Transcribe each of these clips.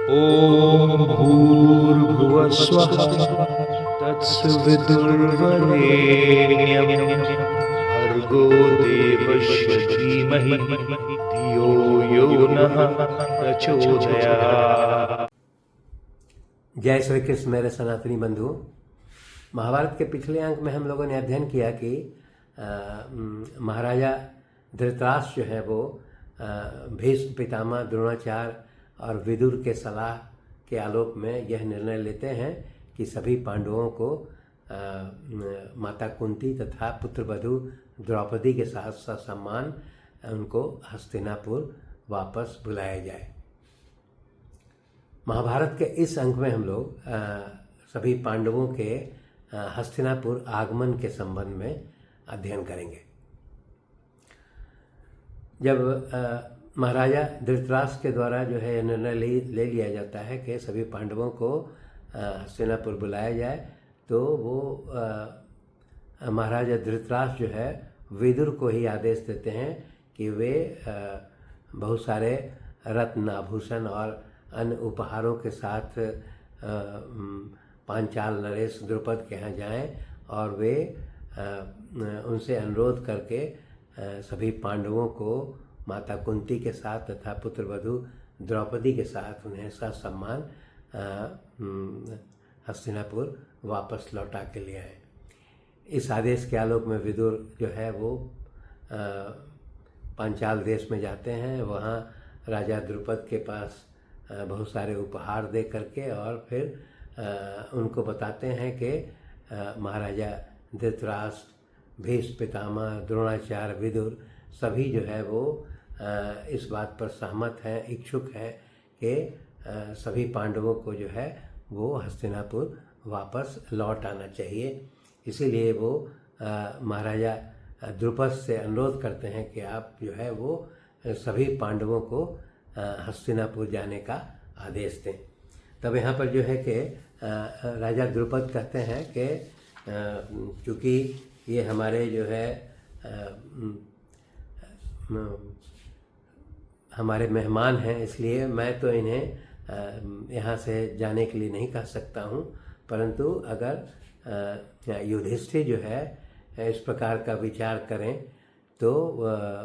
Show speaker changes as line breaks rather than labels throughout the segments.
ॐ भूर्भुवः स्वः तत्सवितुर्वरेण्यं भर्गो देवस्य धीमहि धियो यो नः प्रचोदयात्।
जय श्री कृष्ण मेरे सनातनी बंधुओं। महाभारत के पिछले अंक में हम लोगों ने अध्ययन किया कि महाराजा धृतराष्ट्र जो है वो भीष्म पितामह द्रोणाचार्य और विदुर के सलाह के आलोक में यह निर्णय लेते हैं कि सभी पांडवों को माता कुंती तथा पुत्रवधू द्रौपदी के साथ ससम्मान उनको हस्तिनापुर वापस बुलाया जाए। महाभारत के इस अंक में हम लोग सभी पांडवों के हस्तिनापुर आगमन के संबंध में अध्ययन करेंगे। जब महाराजा धृतराष्ट्र के द्वारा जो है निर्णय ले लिया जाता है कि सभी पांडवों को हस्तिनापुर बुलाया जाए, तो वो महाराजा धृतराष्ट्र जो है विदुर को ही आदेश देते हैं कि वे बहुत सारे रत्न आभूषण और अन्य उपहारों के साथ पांचाल नरेश द्रुपद के यहाँ जाएं और वे उनसे अनुरोध करके सभी पांडवों को माता कुंती के साथ तथा पुत्रवधू द्रौपदी के साथ उन्हें ससम्मान हस्तिनापुर वापस लौटा के ले आए। इस आदेश के आलोक में विदुर जो है वो पांचाल देश में जाते हैं। वहाँ राजा द्रुपद के पास बहुत सारे उपहार दे करके और फिर उनको बताते हैं कि महाराजा धृतराष्ट्र, भीष्म पितामह, द्रोणाचार्य, विदुर सभी जो है वो इस बात पर सहमत हैं, इच्छुक हैं कि सभी पांडवों को जो है वो हस्तिनापुर वापस लौट आना चाहिए। इसीलिए वो महाराजा द्रुपद से अनुरोध करते हैं कि आप जो है वो सभी पांडवों को हस्तिनापुर जाने का आदेश दें। तब यहाँ पर जो है कि राजा द्रुपद कहते हैं कि चूँकि ये हमारे जो है हमारे मेहमान हैं, इसलिए मैं तो इन्हें यहाँ से जाने के लिए नहीं कह सकता हूँ, परंतु अगर युधिष्ठिर जो है इस प्रकार का विचार करें तो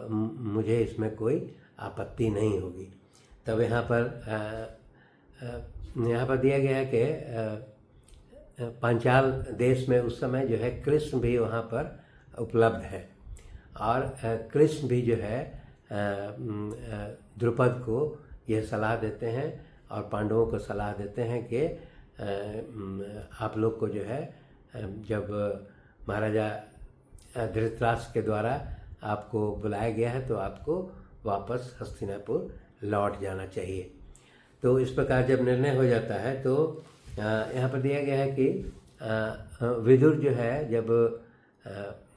मुझे इसमें कोई आपत्ति नहीं होगी। तब यहाँ पर दिया गया है कि पांचाल देश में उस समय जो है कृष्ण भी वहाँ पर उपलब्ध है और कृष्ण भी जो है द्रुपद को यह सलाह देते हैं और पांडवों को सलाह देते हैं कि आप लोग को जो है जब महाराजा धृतराष्ट्र के द्वारा आपको बुलाया गया है तो आपको वापस हस्तिनापुर लौट जाना चाहिए। तो इस प्रकार जब निर्णय हो जाता है तो यहाँ पर दिया गया है कि विदुर जो है जब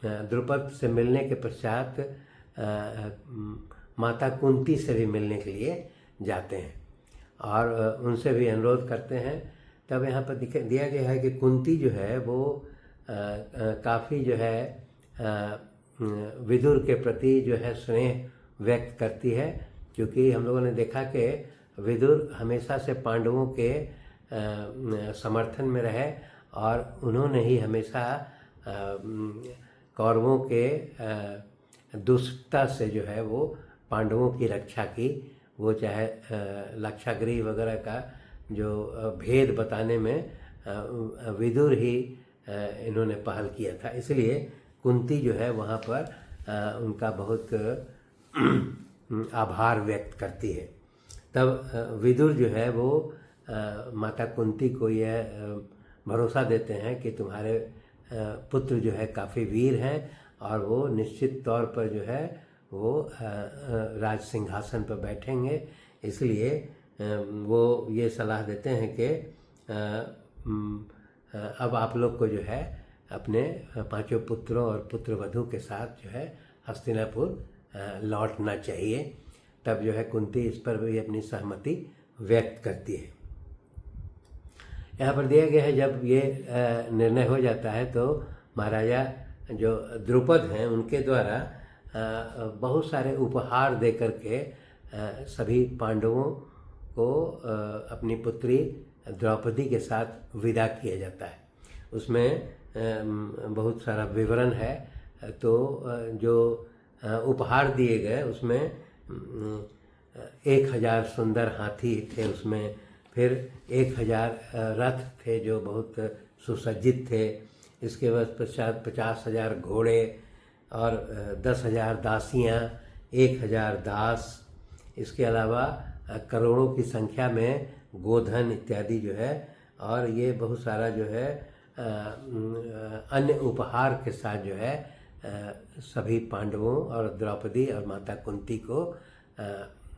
द्रुपद से मिलने के पश्चात माता कुंती से भी मिलने के लिए जाते हैं और उनसे भी अनुरोध करते हैं। तब यहाँ पर दिया गया है कि कुंती जो है वो काफ़ी जो है विदुर के प्रति जो है स्नेह व्यक्त करती है, क्योंकि हम लोगों ने देखा कि विदुर हमेशा से पांडवों के समर्थन में रहे और उन्होंने ही हमेशा कौरवों के दुष्टता से जो है वो पांडवों की रक्षा की। वो चाहे लाक्षागृह वगैरह का जो भेद बताने में विदुर ही इन्होंने पहल किया था, इसलिए कुंती जो है वहाँ पर उनका बहुत आभार व्यक्त करती है। तब विदुर जो है वो माता कुंती को यह भरोसा देते हैं कि तुम्हारे पुत्र जो है काफ़ी वीर हैं और वो निश्चित तौर पर जो है वो राज सिंहासन पर बैठेंगे। इसलिए वो ये सलाह देते हैं कि अब आप लोग को जो है अपने पांचों पुत्रों और पुत्रवधू के साथ जो है हस्तिनापुर लौटना चाहिए। तब जो है कुंती इस पर भी अपनी सहमति व्यक्त करती है। यहाँ पर दिया गया है जब ये निर्णय हो जाता है तो महाराजा जो द्रुपद हैं उनके द्वारा बहुत सारे उपहार दे करके सभी पांडवों को अपनी पुत्री द्रौपदी के साथ विदा किया जाता है। उसमें बहुत सारा विवरण है। तो जो उपहार दिए गए उसमें 1000 सुंदर हाथी थे, उसमें फिर 1000 रथ थे जो बहुत सुसज्जित थे। इसके बाद पश्चात 50,000 घोड़े और 10,000 दासियाँ, 1000 दास। इसके अलावा करोड़ों की संख्या में गोधन इत्यादि जो है, और ये बहुत सारा जो है अन्य उपहार के साथ जो है सभी पांडवों और द्रौपदी और माता कुंती को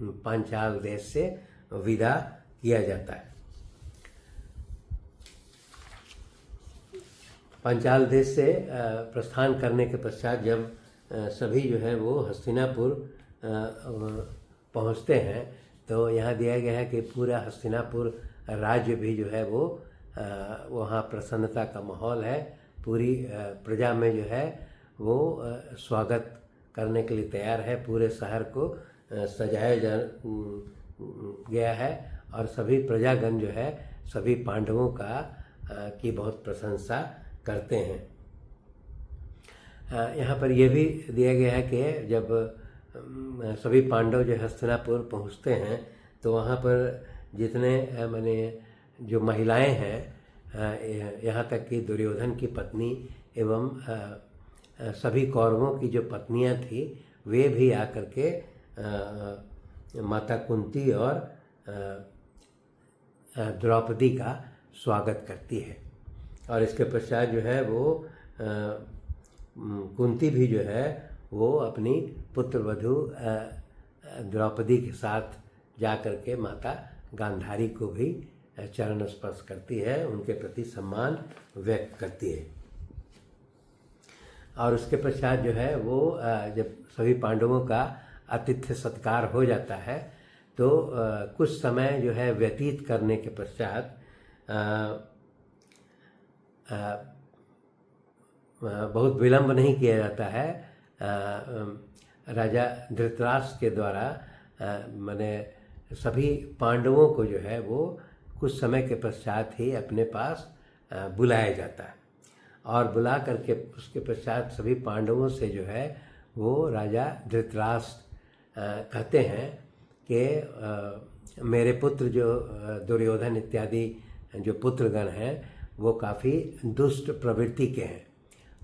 पांचाल देश से विदा किया जाता है। पांचाल देश से प्रस्थान करने के पश्चात जब सभी जो है वो हस्तिनापुर पहुंचते हैं, तो यहाँ दिया गया है कि पूरा हस्तिनापुर राज्य भी जो है वो वहाँ प्रसन्नता का माहौल है। पूरी प्रजा में जो है वो स्वागत करने के लिए तैयार है। पूरे शहर को सजाया गया है और सभी प्रजागण जो है सभी पांडवों की बहुत प्रशंसा करते हैं। यहाँ पर यह भी दिया गया है कि जब सभी पांडव जो हस्तिनापुर पहुँचते हैं तो वहाँ पर जितने माने जो महिलाएं हैं, यहाँ तक कि दुर्योधन की पत्नी एवं सभी कौरवों की जो पत्नियां थी, वे भी आकर के माता कुंती और द्रौपदी का स्वागत करती है। और इसके पश्चात जो है वो कुंती भी जो है वो अपनी पुत्र वधू द्रौपदी के साथ जाकर के माता गांधारी को भी चरण स्पर्श करती है, उनके प्रति सम्मान व्यक्त करती है। और उसके पश्चात जो है वो जब सभी पांडवों का आतिथ्य सत्कार हो जाता है तो कुछ समय जो है व्यतीत करने के पश्चात बहुत विलंब नहीं किया जाता है। राजा धृतराष्ट्र के द्वारा माने सभी पांडवों को जो है वो कुछ समय के पश्चात ही अपने पास बुलाया जाता है। और बुला करके उसके पश्चात सभी पांडवों से जो है वो राजा धृतराष्ट्र कहते हैं कि मेरे पुत्र जो दुर्योधन इत्यादि जो पुत्रगण हैं वो काफ़ी दुष्ट प्रवृत्ति के हैं,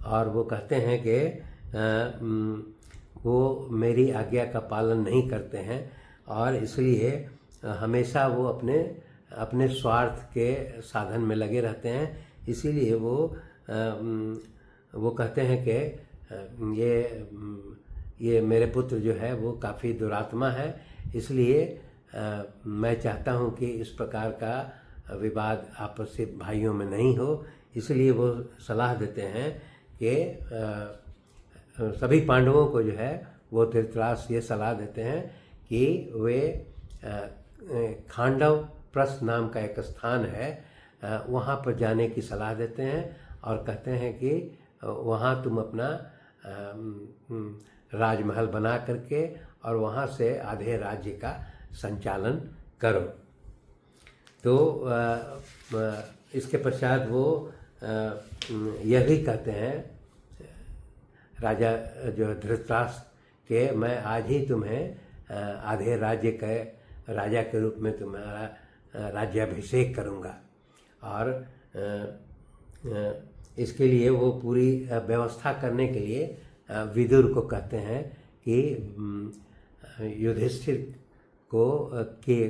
और वो कहते हैं कि वो मेरी आज्ञा का पालन नहीं करते हैं और इसलिए हमेशा वो अपने स्वार्थ के साधन में लगे रहते हैं। इसीलिए वो कहते हैं कि ये मेरे पुत्र जो है वो काफ़ी दुरात्मा है, इसलिए मैं चाहता हूँ कि इस प्रकार का विवाद आपसी भाइयों में नहीं हो। इसलिए वो सलाह देते हैं कि सभी पांडवों को जो है वो धृतराष्ट्र ये सलाह देते हैं कि वे खांडव प्रस्थ नाम का एक स्थान है, वहाँ पर जाने की सलाह देते हैं और कहते हैं कि वहाँ तुम अपना राजमहल बना करके और वहाँ से आधे राज्य का संचालन करो। तो इसके पश्चात वो यह भी कहते हैं राजा जो धृतराष्ट्र के मैं आज ही तुम्हें आधे राज्य के राजा के रूप में तुम्हारा राज्याभिषेक करूँगा। और इसके लिए वो पूरी व्यवस्था करने के लिए विदुर को कहते हैं कि युधिष्ठिर को के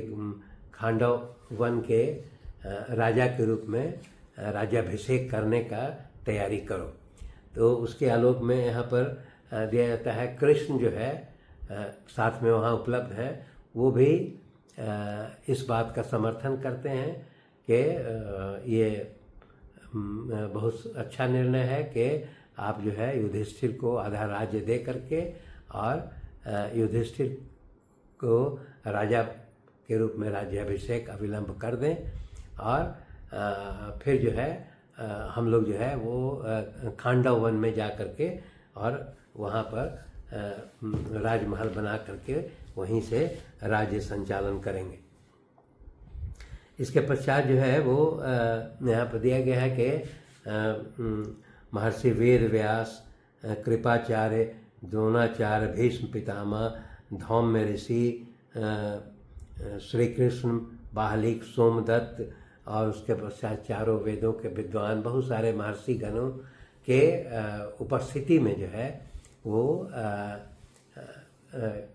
खांडव वन के राजा के रूप में राज्याभिषेक करने का तैयारी करो। तो उसके आलोक में यहाँ पर दिया जाता है कृष्ण जो है साथ में वहाँ उपलब्ध है, वो भी इस बात का समर्थन करते हैं कि ये बहुत अच्छा निर्णय है कि आप जो है युधिष्ठिर को आधा राज्य दे करके और युधिष्ठिर को राजा के रूप में राज्याभिषेक अविलंब कर दें। और फिर जो है हम लोग जो है वो खांडव वन में जा करके और वहाँ पर राजमहल बना करके वहीं से राज्य संचालन करेंगे। इसके पश्चात जो है वो यहाँ पर दिया गया है कि महर्षि वेद व्यास, कृपाचार्य, द्रोणाचार्य, भीष्म पितामह, धौम्य ऋषि, श्री कृष्ण, बाहलिक, सोमदत्त और उसके पश्चात चारों वेदों के विद्वान, बहुत सारे महर्षि गणों के उपस्थिति में जो है वो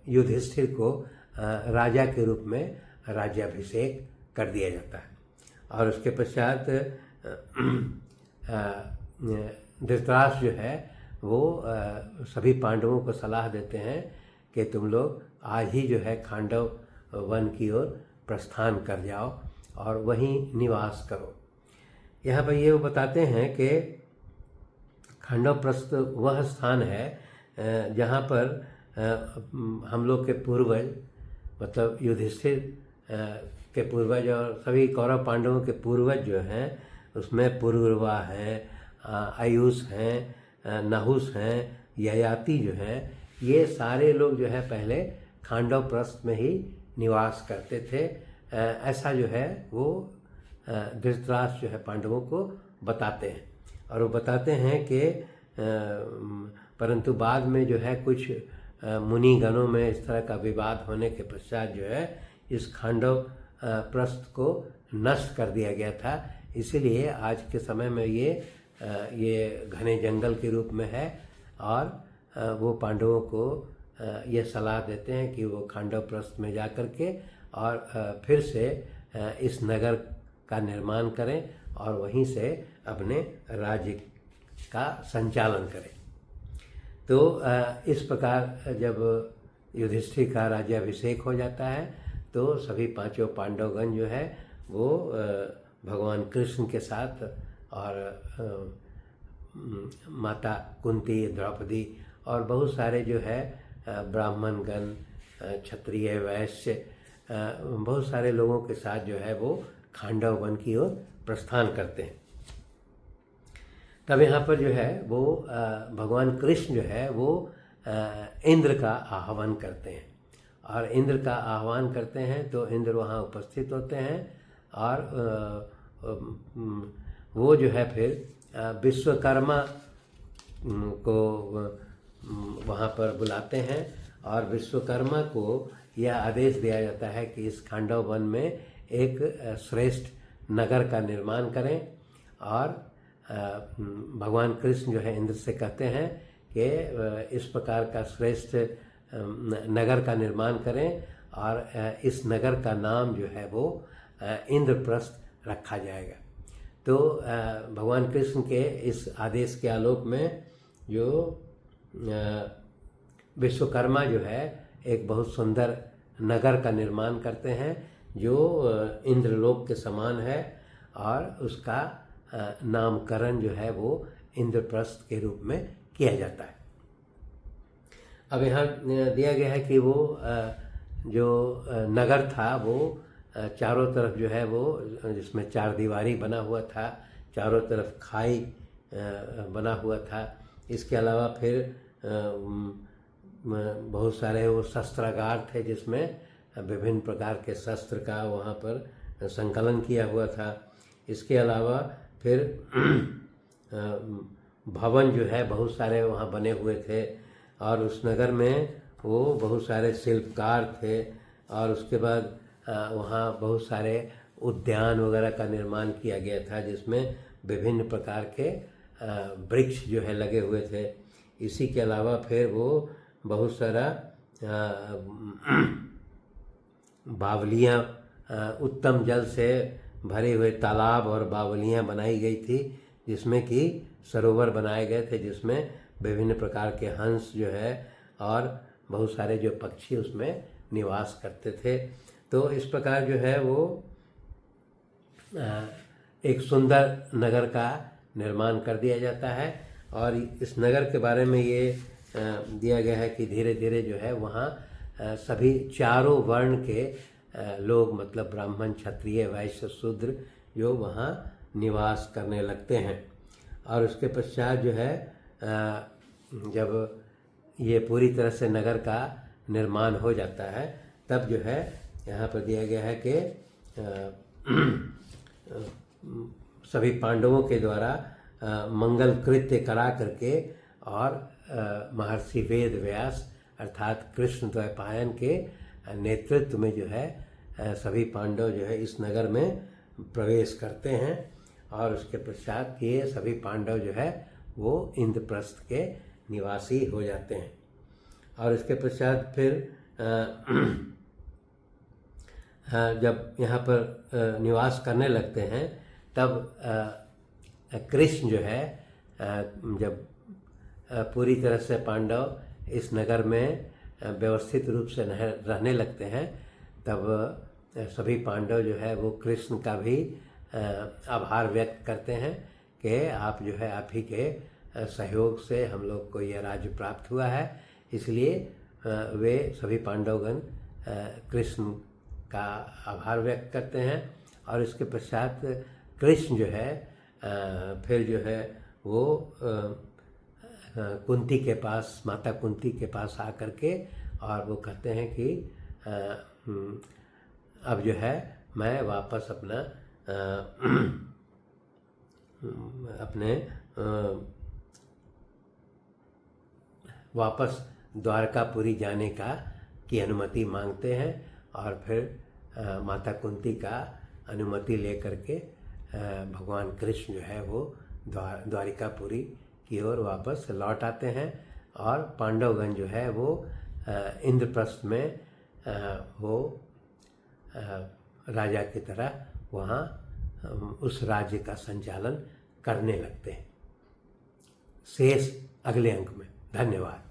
युधिष्ठिर को राजा के रूप में राज्याभिषेक कर दिया जाता है। और उसके पश्चात धृतराष्ट्र जो है वो सभी पांडवों को सलाह देते हैं कि तुम लोग आज ही जो है खांडव वन की ओर प्रस्थान कर जाओ और वहीं निवास करो। यहाँ पर ये वो बताते हैं कि खांडव प्रस्थ वह स्थान है जहाँ पर हम लोग के पूर्वज, मतलब युधिष्ठिर के पूर्वज और सभी कौरव पांडवों के पूर्वज जो हैं उसमें पुरुरवा हैं, आयुष हैं, नहुस हैं, ययाति जो हैं, ये सारे लोग जो है पहले खांडव प्रस्थ में ही निवास करते थे। ऐसा जो है वो धृतराष्ट्र जो है पांडवों को बताते हैं। और वो बताते हैं कि परंतु बाद में जो है कुछ मुनिगणों में इस तरह का विवाद होने के पश्चात जो है इस खांडव प्रस्थ को नष्ट कर दिया गया था। इसीलिए आज के समय में ये घने जंगल के रूप में है। और वो पांडवों को ये सलाह देते हैं कि वो खांडव प्रस्थ में जा कर के और फिर से इस नगर का निर्माण करें और वहीं से अपने राज्य का संचालन करें। तो इस प्रकार जब युधिष्ठिर का राज्याभिषेक हो जाता है तो सभी पांचों पांडवगण जो है वो भगवान कृष्ण के साथ और माता कुंती, द्रौपदी और बहुत सारे जो है ब्राह्मणगण, क्षत्रिय, वैश्य, बहुत सारे लोगों के साथ जो है वो खांडव वन की ओर प्रस्थान करते हैं। तब यहाँ पर जो है वो भगवान कृष्ण जो है वो इंद्र का आह्वान करते हैं। और इंद्र का आह्वान करते हैं तो इंद्र वहाँ उपस्थित होते हैं और वो जो है फिर विश्वकर्मा को वहाँ पर बुलाते हैं और विश्वकर्मा को यह आदेश दिया जाता है कि इस खांडव वन में एक श्रेष्ठ नगर का निर्माण करें। और भगवान कृष्ण जो है इंद्र से कहते हैं कि इस प्रकार का श्रेष्ठ नगर का निर्माण करें और इस नगर का नाम जो है वो इंद्रप्रस्थ रखा जाएगा। तो भगवान कृष्ण के इस आदेश के आलोक में जो विश्वकर्मा जो है एक बहुत सुंदर नगर का निर्माण करते हैं जो इंद्रलोक के समान है और उसका नामकरण जो है वो इंद्रप्रस्थ के रूप में किया जाता है। अब यहाँ दिया गया है कि वो जो नगर था वो चारों तरफ जो है वो जिसमें चार दीवारी बना हुआ था, चारों तरफ खाई बना हुआ था। इसके अलावा फिर बहुत सारे वो शस्त्रागार थे जिसमें विभिन्न प्रकार के शस्त्र का वहाँ पर संकलन किया हुआ था। इसके अलावा फिर भवन जो है बहुत सारे वहाँ बने हुए थे और उस नगर में वो बहुत सारे शिल्पकार थे। और उसके बाद वहाँ बहुत सारे उद्यान वगैरह का निर्माण किया गया था जिसमें विभिन्न प्रकार के वृक्ष जो है लगे हुए थे। इसी के अलावा फिर वो बहुत सारा बावलियाँ, उत्तम जल से भरे हुए तालाब और बावलियाँ बनाई गई थी जिसमें कि सरोवर बनाए गए थे जिसमें विभिन्न प्रकार के हंस जो है और बहुत सारे जो पक्षी उसमें निवास करते थे। तो इस प्रकार जो है वो एक सुंदर नगर का निर्माण कर दिया जाता है। और इस नगर के बारे में ये दिया गया है कि धीरे धीरे जो है वहाँ सभी चारों वर्ण के लोग, मतलब ब्राह्मण, क्षत्रिय, वैश्य, शूद्र, जो वहाँ निवास करने लगते हैं। और उसके पश्चात जो है जब ये पूरी तरह से नगर का निर्माण हो जाता है तब जो है यहाँ पर दिया गया है कि सभी पांडवों के द्वारा मंगल कृत्य करा करके और महर्षि वेद व्यास अर्थात कृष्ण द्वैपायन के नेतृत्व में जो है सभी पांडव जो है इस नगर में प्रवेश करते हैं और उसके पश्चात ये सभी पांडव जो है वो इंद्रप्रस्थ के निवासी हो जाते हैं। और इसके पश्चात फिर जब यहाँ पर निवास करने लगते हैं तब कृष्ण जो है जब पूरी तरह से पांडव इस नगर में व्यवस्थित रूप से रहने लगते हैं तब सभी पांडव जो है वो कृष्ण का भी आभार व्यक्त करते हैं कि आप जो है आप ही के सहयोग से हम लोग को यह राज्य प्राप्त हुआ है। इसलिए वे सभी पांडवगण कृष्ण का आभार व्यक्त करते हैं। और इसके पश्चात कृष्ण जो है फिर जो है वो कुंती के पास, माता कुंती के पास आकर के और वो कहते हैं कि अब जो है मैं वापस वापस द्वारकापुरी जाने की अनुमति मांगते हैं। और फिर माता कुंती का अनुमति लेकर के भगवान कृष्ण जो है वो द्वारिकापुरी की ओर वापस लौट आते हैं और पांडवगण जो है वो इंद्रप्रस्थ में वो राजा की तरह वहाँ उस राज्य का संचालन करने लगते हैं। शेष अगले अंक में। धन्यवाद।